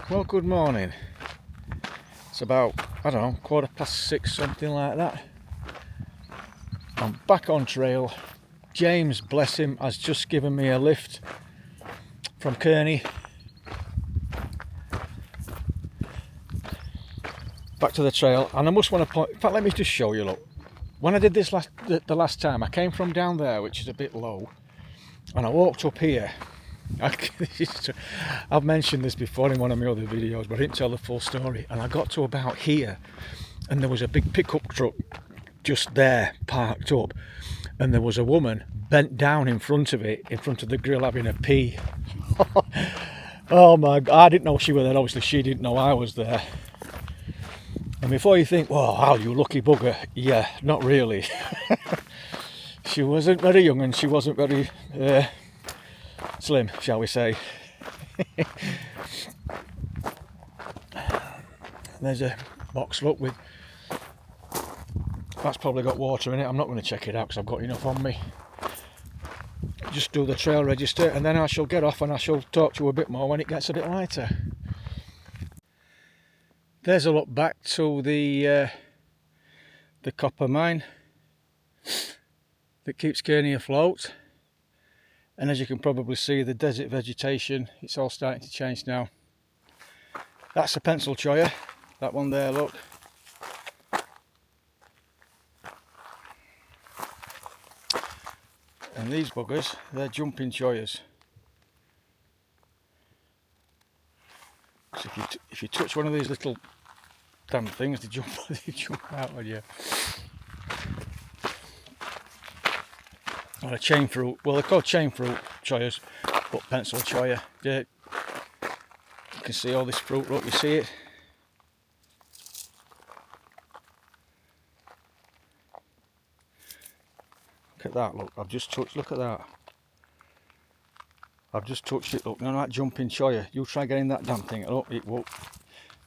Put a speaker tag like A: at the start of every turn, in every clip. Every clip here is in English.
A: Well, good morning. It's about, I don't know, 6:15, something like that. I'm back on trail. James, bless him, has just given me a lift from Kearny back to the trail, and I must want to point, in fact, let me just show you. Look, when I did this the last time, I came from down there, which is a bit low, and I walked up here. I've mentioned this before in one of my other videos, but I didn't tell the full story. And I got to about here, and there was a big pickup truck just there parked up, and there was a woman bent down in front of it, in front of the grill, having a pee. Oh my God, I didn't know she was there. Obviously she didn't know I was there. And before you think, "Well, Al, you lucky bugger," yeah, not really. She wasn't very young, and she wasn't very slim, shall we say. There's a box, look, with, that's probably got water in it. I'm not going to check it out because I've got enough on me. Just do the trail register, and then I shall get off and I shall talk to you a bit more when it gets a bit lighter. There's a look back to the copper mine that keeps Kearny afloat. And as you can probably see, the desert vegetation, it's all starting to change now. That's a pencil cholla, that one there, look. And these buggers, they're jumping chollas. So if you touch one of these little damn things, they jump out on you. Or a chain fruit, well, they're called chain fruit chollas, but pencil cholla. You can see all this fruit, look, you see it? Look at that, look, I've just touched, look at that. I've just touched it, look, none of that jumping cholla. You try getting that damn thing, look, it won't.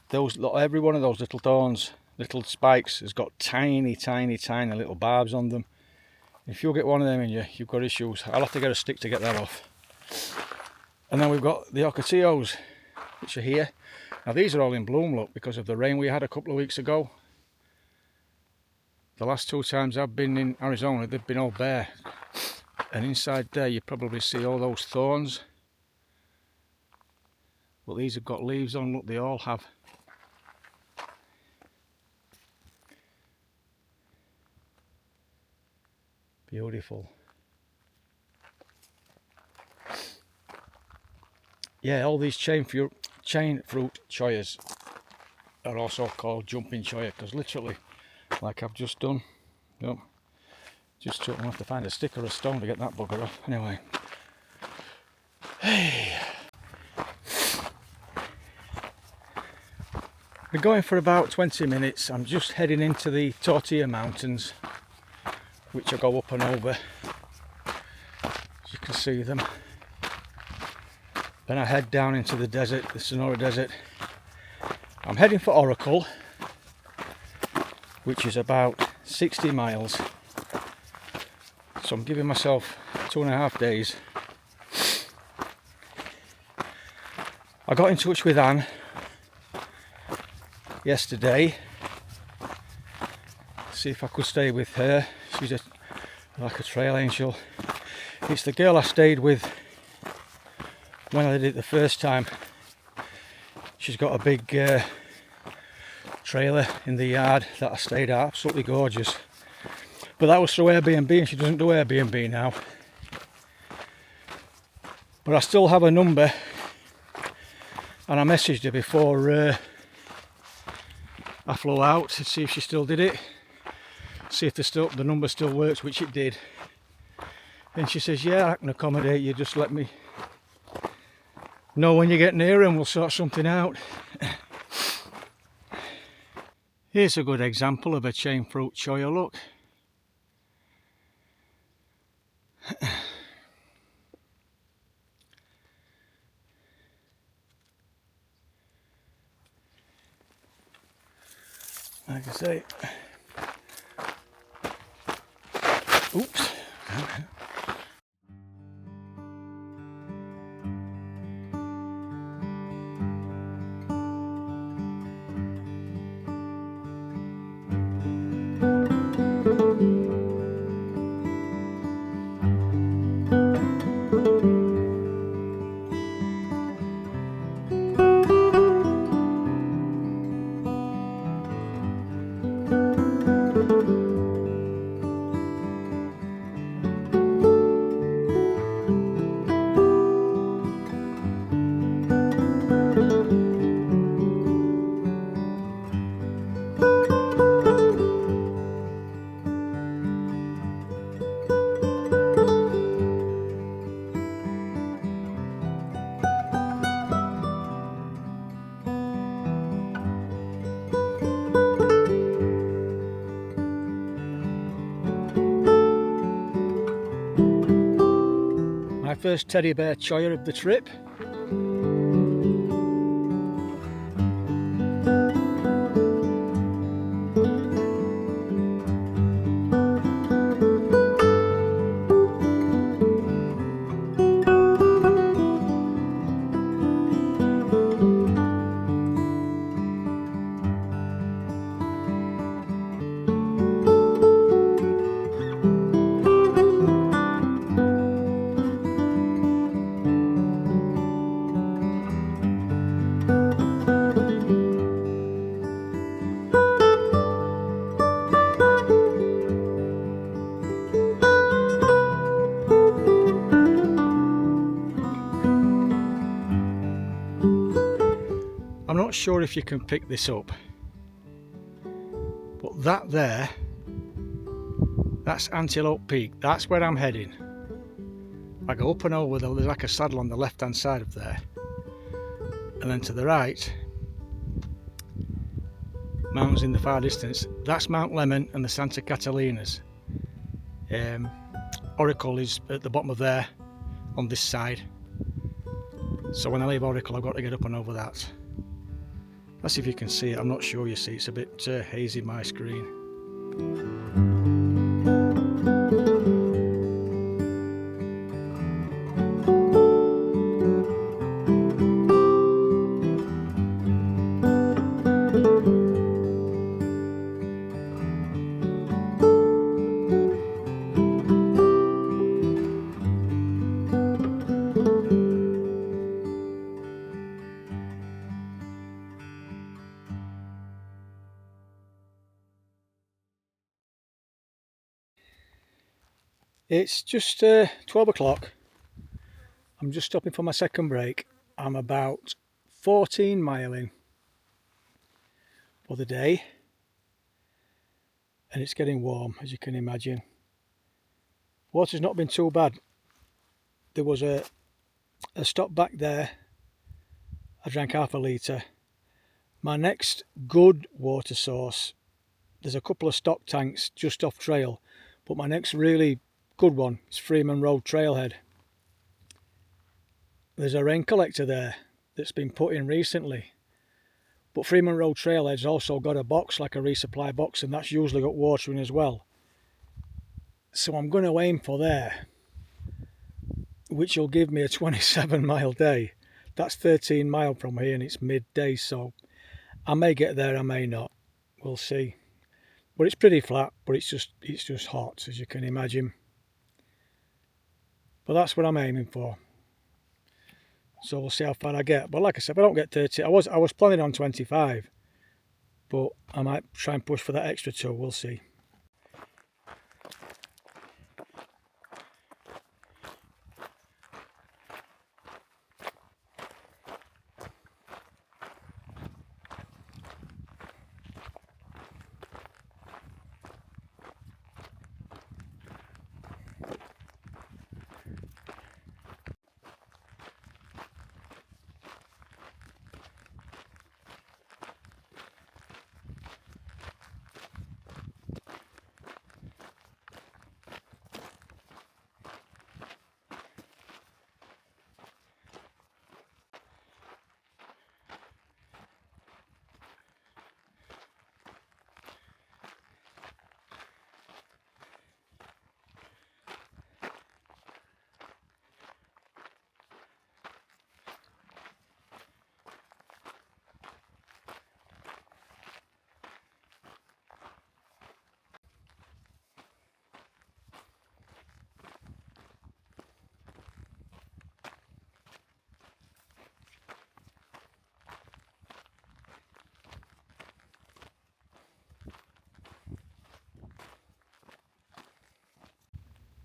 A: Those, look, every one of those little thorns, little spikes, has got tiny, tiny, tiny little barbs on them. If you get one of them in you, you've got issues. I'll have to get a stick to get that off. And then we've got the ocotillos, which are here. Now these are all in bloom, look, because of the rain we had a couple of weeks ago. The last two times I've been in Arizona, they've been all bare. And inside there you probably see all those thorns. But these have got leaves on, look, they all have. Beautiful. Yeah, all these chain fruit chollas are also called jumping cholla, because literally, like I've just done, yep, just took, I'll have to find a stick or a stone to get that bugger off. Anyway, hey, we're going for about 20 minutes. I'm just heading into the Tortilla Mountains, which I go up and over, as you can see them. Then I head down into the desert, the Sonoran Desert. I'm heading for Oracle, which is about 60 miles. So I'm giving myself 2.5 days. I got in touch with Anne yesterday, see if I could stay with her. She's like a trail angel. It's the girl I stayed with when I did it the first time. She's got a big trailer in the yard that I stayed at, absolutely gorgeous. But that was through Airbnb, and she doesn't do Airbnb now. But I still have a number, and I messaged her before I flew out to see if she still did it, see if the number still works, which it did. And she says, "Yeah, I can accommodate you, just let me know when you get near and we'll sort something out." Here's a good example of a chain fruit cholla, look. Like I say, oops. first teddy bear cholla of the trip. I'm not sure if you can pick this up, but that there, that's Antelope Peak. That's where I'm heading. I go up and over, there's like a saddle on the left hand side of there, and then to the right, mountains in the far distance. That's Mount Lemmon and the Santa Catalinas. Oracle is at the bottom of there on this side, so when I leave Oracle I've got to get up and over that. Let's see if you can see it. I'm not sure you see, it's a bit hazy my screen. It's just 12 o'clock. I'm just stopping for my second break. I'm about 14 mile in for the day, and it's getting warm, as you can imagine. Water's not been too bad. There was a stop back there. I drank half a litre. My next good water source, there's a couple of stock tanks just off trail, but my next really good one is Freeman Road trailhead. There's a rain collector there that's been put in recently, but Freeman Road trailhead's also got a box, like a resupply box, and that's usually got water in as well. So I'm going to aim for there, which will give me a 27 mile day. That's 13 mile from here and it's midday, so I may get there, I may not, we'll see. But it's pretty flat, but it's just hot, as you can imagine. But that's what I'm aiming for. So we'll see how far I get. But like I said, if I don't get 30, I was planning on 25, but I might try and push for that extra 2, we'll see.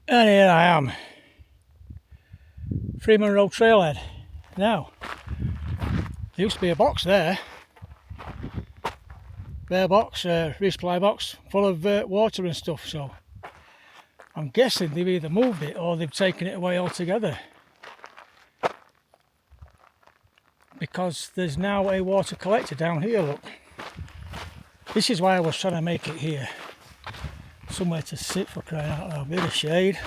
A: And here I am, Freeman Road trailhead. Now, there used to be a box there, bare box, resupply box, full of water and stuff, so I'm guessing they've either moved it or they've taken it away altogether, because there's now a water collector down here, look. This is why I was trying to make it here. Somewhere to sit, for crying out loud, a bit of shade.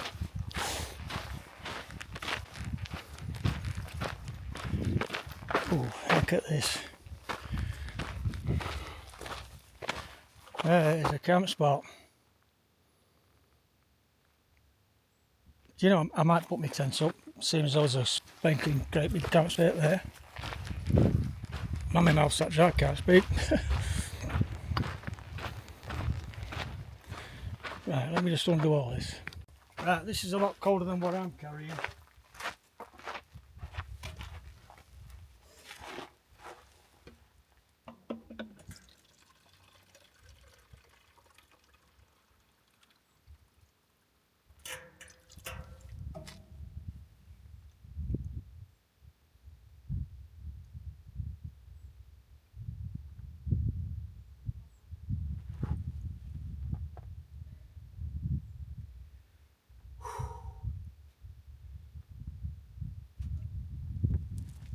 A: Oh, look at this. There is a camp spot. Do you know, I might put my tent up, seeing as there's a spanking great big campsite there. My mouth's that dry, I can't speak. Right, let me just undo all this. Right, this is a lot colder than what I'm carrying.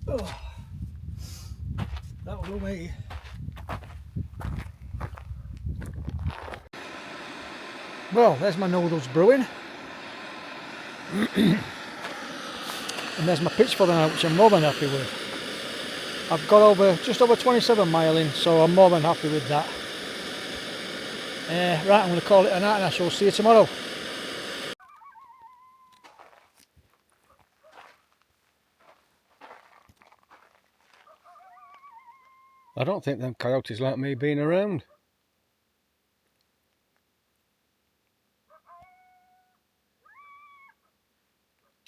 A: Oh, that'll do me. Well, there's my noodles brewing. And there's my pitch for the night, which I'm more than happy with. I've got just over 27 mile in, so I'm more than happy with that. Right, I'm going to call it a night and I shall see you tomorrow. I don't think them coyotes like me being around.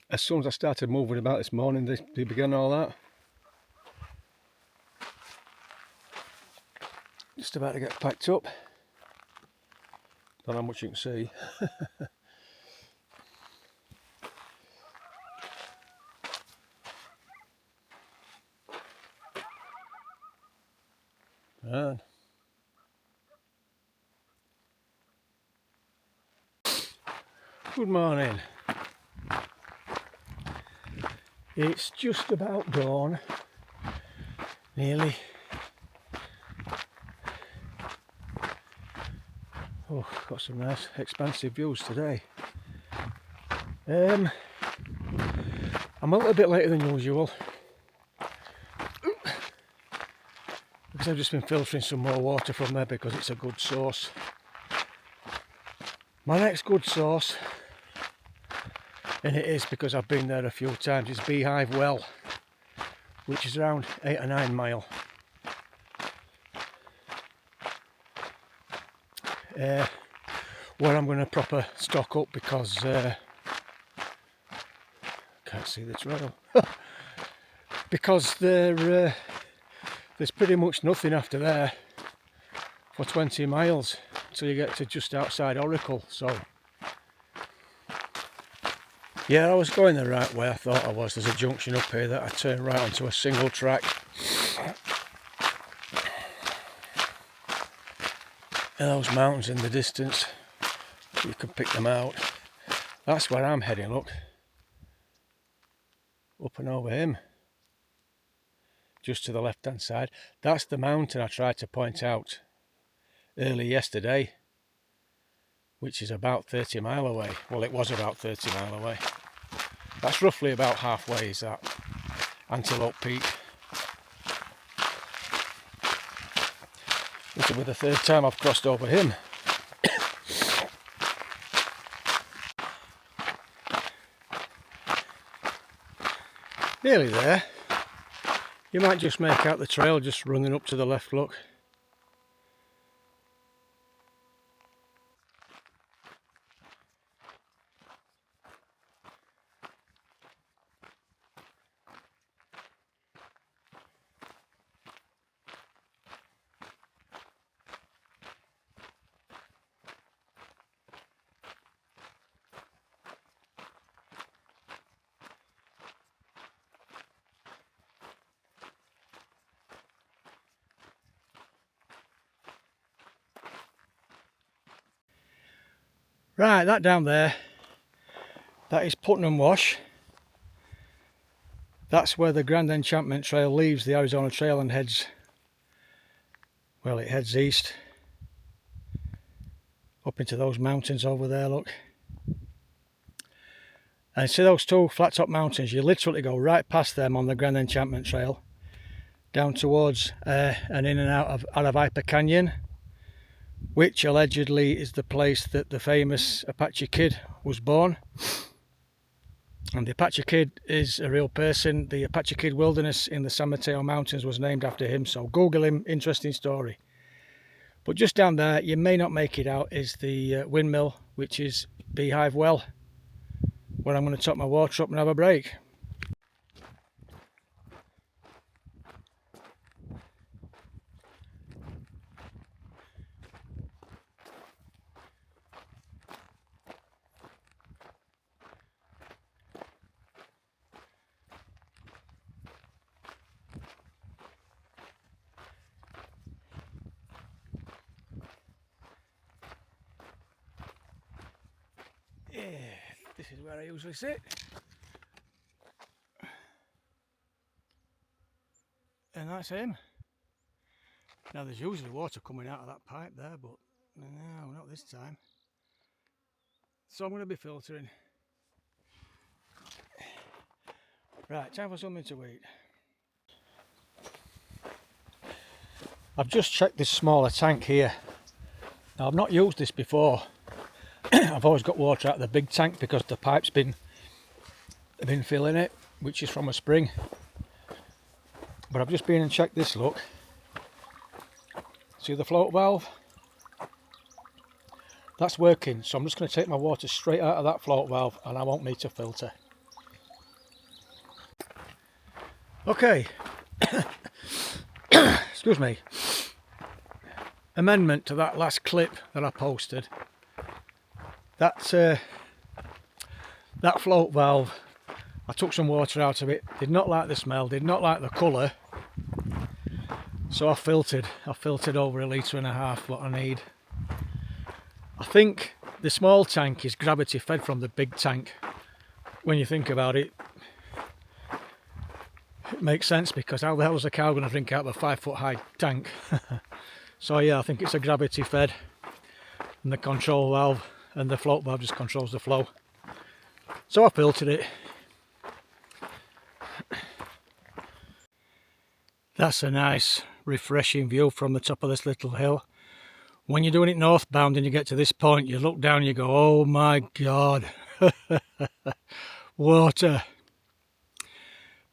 A: As soon as I started moving about this morning, they began all that. Just about to get packed up. Don't know how much you can see. And good morning. It's just about dawn, nearly. Oh, got some nice expansive views today. I'm a little bit later than usual because I've just been filtering some more water from there because it's a good source. My next good source, and it is because I've been there a few times, is Beehive Well, which is around 8 or 9 mile. Where I'm going to proper stock up because can't see the trail because there's pretty much nothing after there for 20 miles until you get to just outside Oracle. So yeah, I was going the right way. I thought I was. There's a junction up here that I turn right onto a single track. And those mountains in the distance, you can pick them out. That's where I'm heading, look. Up and over him. Just to the left hand side. That's the mountain I tried to point out early yesterday, which is about 30 mile away. Well, it was about 30 mile away. That's roughly about halfway, is that Antelope Peak. This will be the third time I've crossed over him. Nearly there. You might just make out the trail just running up to the left, look. Right, that down there, that is Putnam Wash. That's where the Grand Enchantment Trail leaves the Arizona Trail and heads, well, it heads east up into those mountains over there, look. And see those two flat top mountains, you literally go right past them on the Grand Enchantment Trail down towards and in and out of Aravipa Canyon, which allegedly is the place that the famous Apache Kid was born. And the Apache Kid is a real person. The Apache Kid Wilderness in the San Mateo Mountains was named after him, so Google him, interesting story. But just down there, you may not make it out, is the windmill, which is Beehive Well, where I'm going to top my water up and have a break. Yeah, this is where I usually sit. And that's him. Now there's usually water coming out of that pipe there, but no, not this time. So I'm going to be filtering. Right, time for something to eat. I've just checked this smaller tank here. Now I've not used this before. I've always got water out of the big tank because the pipe's been filling it, which is from a spring. But I've just been and checked this, look. See the float valve? That's working, so I'm just going to take my water straight out of that float valve and I won't need to filter. Okay. Excuse me. Amendment to that last clip that I posted. That float valve, I took some water out of it, did not like the smell, did not like the colour, so I filtered over 1.5 litres what I need. I think the small tank is gravity fed from the big tank. When you think about it, it makes sense, because how the hell is a cow going to drink out of a 5-foot high tank? So yeah, I think it's a gravity fed, and the control valve and the float valve just controls the flow. So I filtered it. That's a nice refreshing view from the top of this little hill. When you're doing it northbound and you get to this point, you look down and you go, oh my god. Water.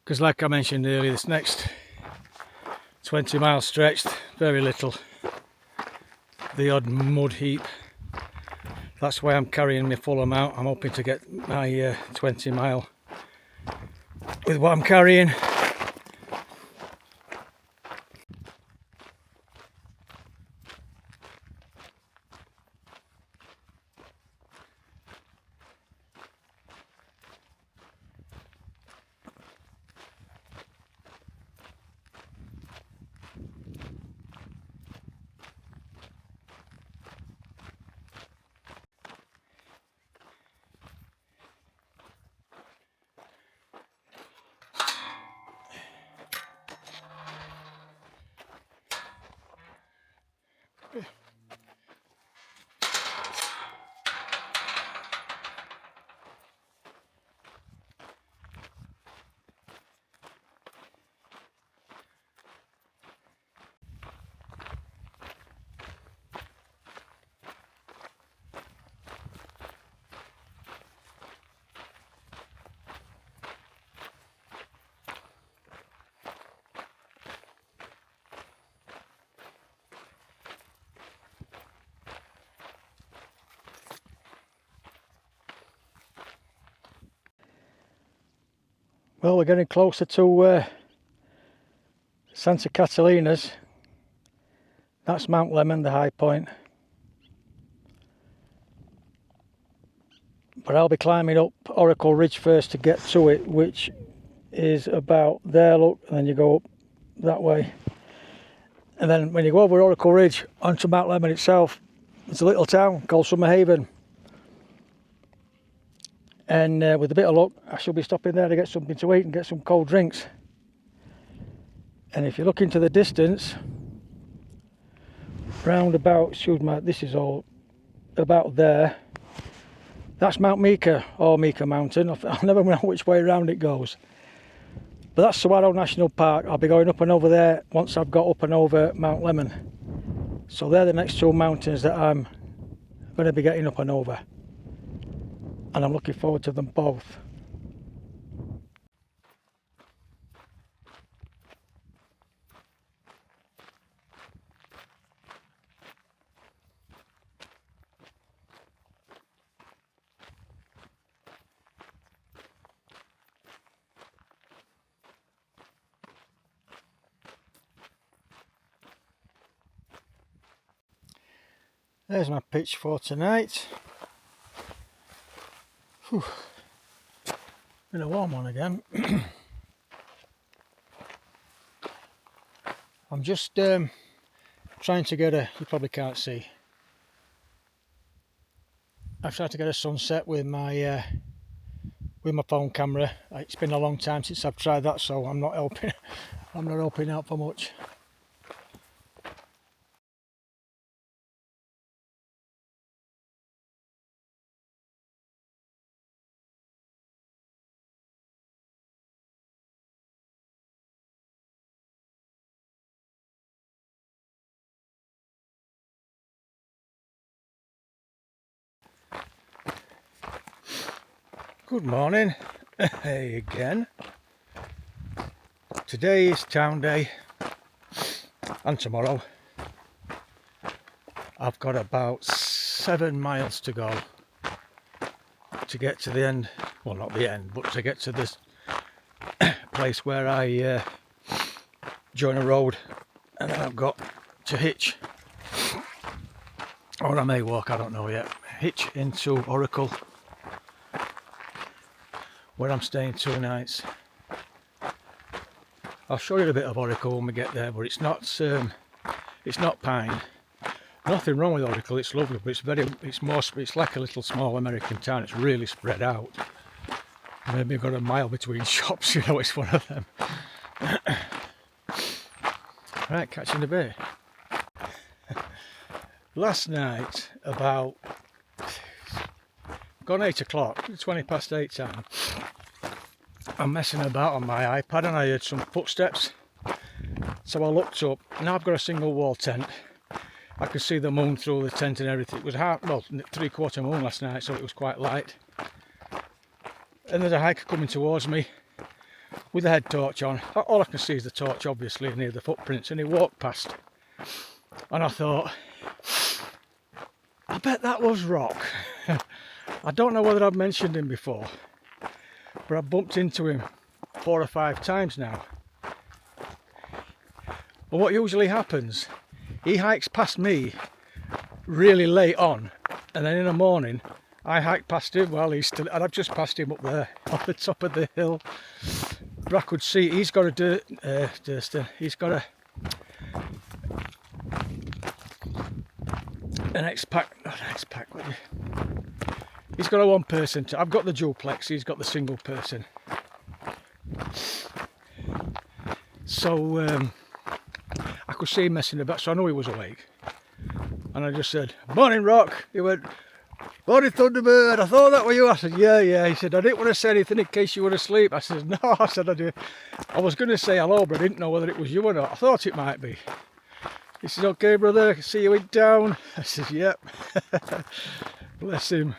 A: Because like I mentioned earlier, this next 20 miles stretched, very little. The odd mud heap. That's why I'm carrying my full amount. I'm hoping to get my 20 mile with what I'm carrying. Well, we're getting closer to Santa Catalinas. That's Mount Lemmon, the high point. But I'll be climbing up Oracle Ridge first to get to it, which is about there, look, and then you go up that way. And then when you go over Oracle Ridge onto Mount Lemmon itself, it's a little town called Summer Haven. And with a bit of luck, I shall be stopping there to get something to eat and get some cold drinks. And if you look into the distance, round about, excuse me, this is all about there. That's Mount Meeker, or Meeker Mountain. I never know which way around it goes. But that's Saguaro National Park. I'll be going up and over there once I've got up and over Mount Lemmon. So they're the next two mountains that I'm going to be getting up and over. And I'm looking forward to them both. There's my pitch for tonight. Whew. Been a warm one again. I'm just trying to get you probably can't see. I've tried to get a sunset with my phone camera. It's been a long time since I've tried that, so I'm not helping out for much. Good morning, hey again. Today is town day, and tomorrow. I've got about 7 miles to go to get to the end. Well, not the end, but to get to this place where I join a road, and then I've got to hitch, or I may walk, I don't know yet. Hitch into Oracle, where I'm staying 2 nights. I'll show you a bit of Oracle when we get there, but it's not pine. Nothing wrong with Oracle, it's lovely, but it's like a little small American town. It's really spread out. Maybe I've got a mile between shops, you know, it's one of them. Right, catching a bit. Last night, about gone 8 o'clock, 20 past 8 time, I'm messing about on my iPad and I heard some footsteps. So I looked up. Now I've got a single wall tent. I could see the moon through the tent and everything. It was three-quarter moon last night, so it was quite light. And there's a hiker coming towards me with a head torch on. All I can see is the torch, obviously, near the footprints, and he walked past. And I thought, I bet that was Rock. I don't know whether I've mentioned him before, but I've bumped into him 4 or 5 times now. But what usually happens, he hikes past me really late on, and then in the morning I hike past him while he's still, and I've just passed him up there on the top of the hill. But I could see he's got he's got an X-Pack, not an X-Pack, he's got a one person, I've got the duplex, he's got the single person. So I could see him messing about, so I knew he was awake. And I just said, "Morning, Rock." He went, "Morning, Thunderbird, I thought that were you." I said, yeah. He said, "I didn't want to say anything in case you were asleep." I said, "No," I said, I was going to say hello, but I didn't know whether it was you or not. I thought it might be. He said, "Okay, brother, I can see you in town." I said, "Yep." Bless him.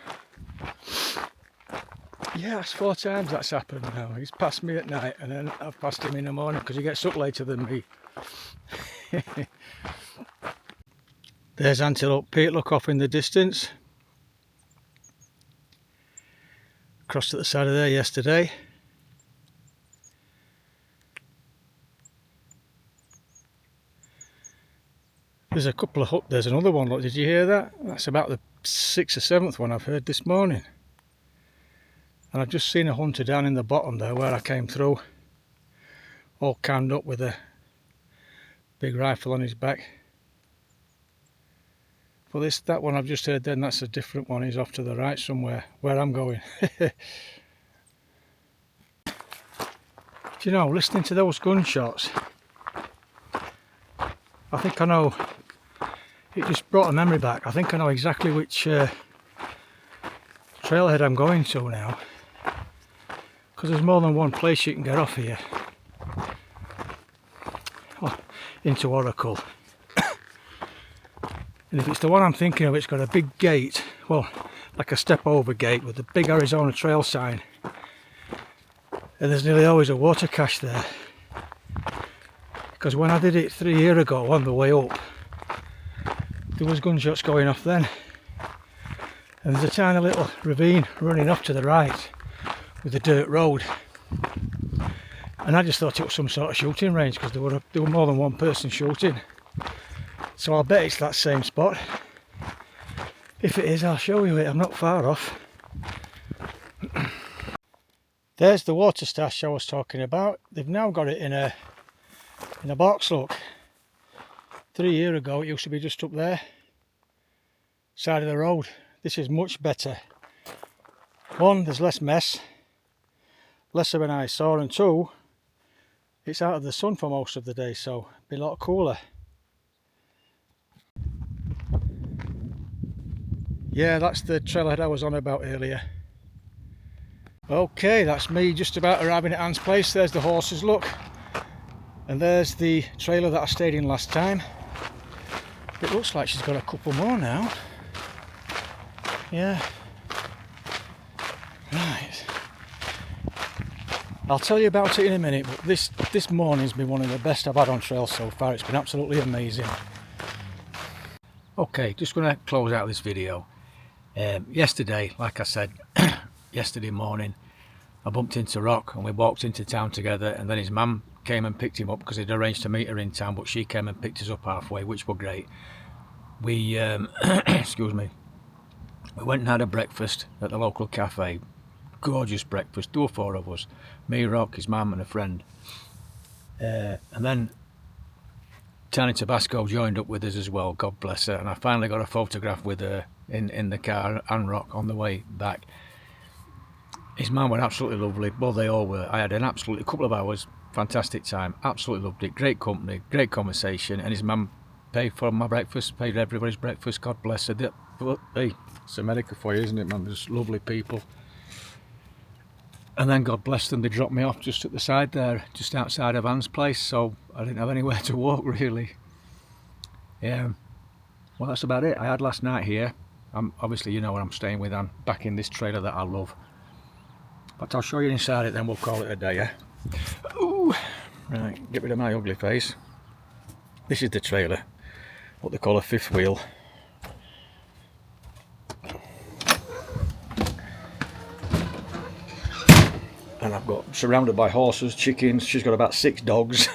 A: Yeah, that's 4 times that's happened now. He's passed me at night, and then I've passed him in the morning because he gets up later than me. There's Antelope Peak, look off in the distance. Crossed at the side of there yesterday. There's a couple of there's another one, look, did you hear that? That's about the 6th or 7th one I've heard this morning. And I've just seen a hunter down in the bottom there where I came through, all cammed up with a big rifle on his back. But that one I've just heard then, that's a different one. He's off to the right somewhere, where I'm going. Do you know, listening to those gunshots, I think I know, it just brought a memory back. I think I know exactly which trailhead I'm going to now, because there's more than one place you can get off here. into Oracle. And if it's the one I'm thinking of, it's got a big gate, well, like a step over gate with a big ArizonaTrail sign. And there's nearly always a water cache there. Because when I did it 3 years ago on the way up, there was gunshots going off then. And there's a tiny little ravine running off to the right with a dirt road. And I just thought it was some sort of shooting range because there were more than one person shooting. So I'll bet it's that same spot. If it is, I'll show you it. I'm not far off. There's the water stash I was talking about. They've now got it in a box, look. 3 years ago it used to be just up there, side of the road. This is much better. One, there's less mess, less of an eyesore, and two, it's out of the sun for most of the day, so it'll be a lot cooler. Yeah, that's the trailhead I was on about earlier. Okay, that's me just about arriving at Anne's place. There's the horses, look. And there's the trailer that I stayed in last time. It looks like she's got a couple more now. Yeah. Right. I'll tell you about it in a minute, but this morning's been one of the best I've had on trail so far. It's been absolutely amazing. Okay, just going to close out this video. Yesterday, like I said, yesterday morning, I bumped into Rock and we walked into town together, and then his mum came and picked him up because he'd arranged to meet her in town, but she came and picked us up halfway, which were great. We, excuse me, we went and had a breakfast at the local cafe. Gorgeous breakfast, 2 or 4 of us. Me, Rock, his mum and a friend. And then Tiny Tabasco joined up with us as well, God bless her, and I finally got a photograph with her in the car and Rock on the way back. His mum were absolutely lovely, well they all were. I had an absolutely couple of hours, fantastic time, absolutely loved it, great company, great conversation, and his mum paid for my breakfast, paid everybody's breakfast, God bless her. But hey, it's America for you, isn't it, man? Just lovely people. And then God bless them, they dropped me off just at the side there, just outside of Anne's place, so I didn't have anywhere to walk really. Yeah, well that's about it. I had last night here. Obviously you know where I'm staying with Anne, back in this trailer that I love. But I'll show you inside it, then we'll call it a day, yeah? Ooh. Right, get rid of my ugly face. This is the trailer, what they call a 5th wheel. And I've got surrounded by horses, chickens, she's got about 6 dogs.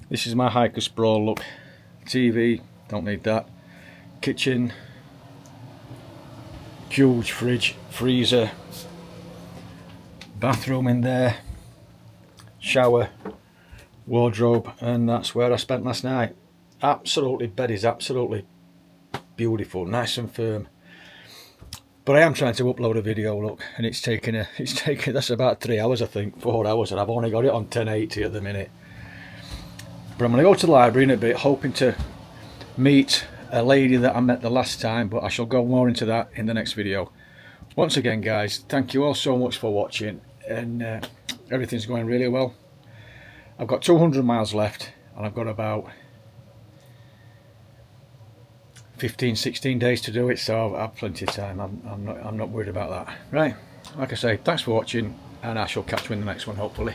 A: This is my hiker sprawl, look. TV, don't need that. Kitchen, huge fridge, freezer, bathroom in there, shower, wardrobe, and that's where I spent last night. Absolutely, bed is absolutely beautiful, nice and firm. But I am trying to upload a video, look, and it's taken that's about 3 hours, I think, 4 hours, and I've only got it on 1080 at the minute. But I'm going to go to the library in a bit, hoping to meet a lady that I met the last time, but I shall go more into that in the next video. Once again guys, thank you all so much for watching, and everything's going really well. I've got 200 miles left and I've got about 15-16 days to do it, so I've had plenty of time. I'm not worried about that. Right, like I say, thanks for watching, and I shall catch you in the next one hopefully.